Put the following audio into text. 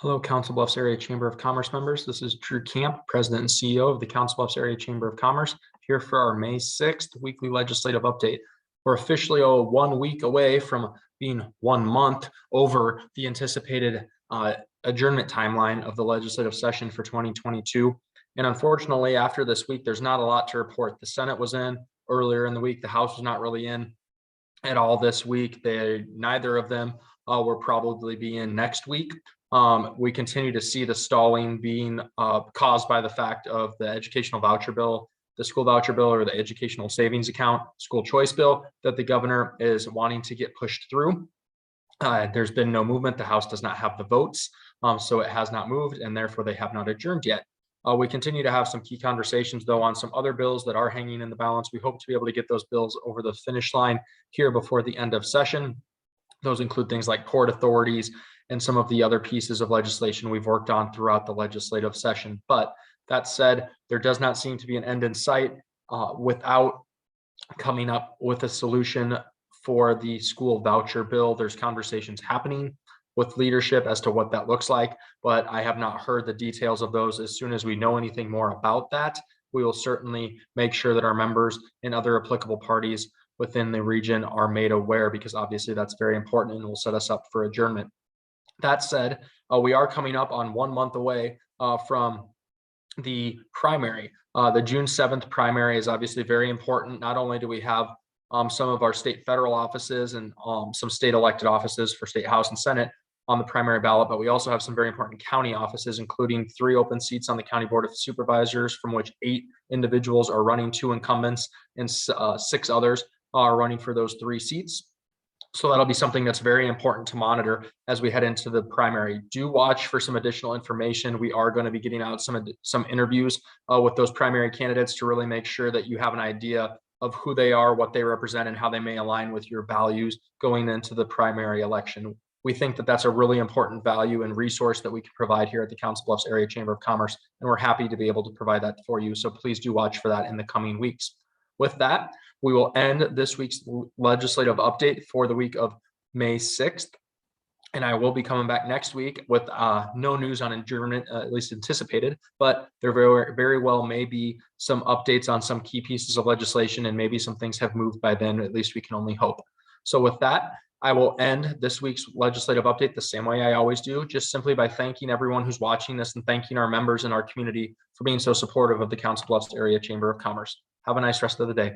Hello, Council Bluffs Area Chamber of Commerce members. This is Drew Kamp, President and CEO of the Council Bluffs Area Chamber of Commerce, here for our May 6th weekly legislative update. We're officially 1 week away from being 1 month over the anticipated adjournment timeline of the legislative session for 2022. And unfortunately, after this week, there's not a lot to report. The Senate was in earlier in the week. The House was not really in at all this week. Neither of them will probably be in next week. We continue to see the stalling being caused by the fact of the educational voucher bill, the school voucher bill, or the educational savings account school choice bill that the governor is wanting to get pushed through. There's been no movement. The House does not have the votes, so it has not moved, and therefore they have not adjourned yet. We continue to have some key conversations, though, on some other bills that are hanging in the balance. We hope to be able to get those bills over the finish line here before the end of session. Those include things like port authorities and some of the other pieces of legislation we've worked on throughout the legislative session. But that said, there does not seem to be an end in sight without coming up with a solution for the school voucher bill. There's conversations happening with leadership as to what that looks like, but I have not heard the details of those. As soon as we know anything more about that, we will certainly make sure that our members and other applicable parties within the region are made aware, because obviously that's very important and will set us up for adjournment. That said, we are coming up on 1 month away from the primary. The June 7th primary is obviously very important. Not only do we have some of our state federal offices and some state elected offices for state House and Senate on the primary ballot, but we also have some very important county offices, including 3 open seats on the County Board of Supervisors, from which 8 individuals are running, 2 incumbents, and 6 others are running for those 3 seats. So that'll be something that's very important to monitor as we head into the primary. Do watch for some additional information. We are going to be getting out some interviews with those primary candidates to really make sure that you have an idea of who they are, what they represent, and how they may align with your values going into the primary election. We think that that's a really important value and resource that we can provide here at the Council Bluffs Area Chamber of Commerce, and we're happy to be able to provide that for you. So please do watch for that in the coming weeks. With that, we will end this week's legislative update for the week of May 6th. And I will be coming back next week with no news on adjournment, at least anticipated, but there very well may be some updates on some key pieces of legislation, and maybe some things have moved by then. At least we can only hope. So with that, I will end this week's legislative update the same way I always do, just simply by thanking everyone who's watching this and thanking our members in our community for being so supportive of the Council Bluffs Area Chamber of Commerce. Have a nice rest of the day.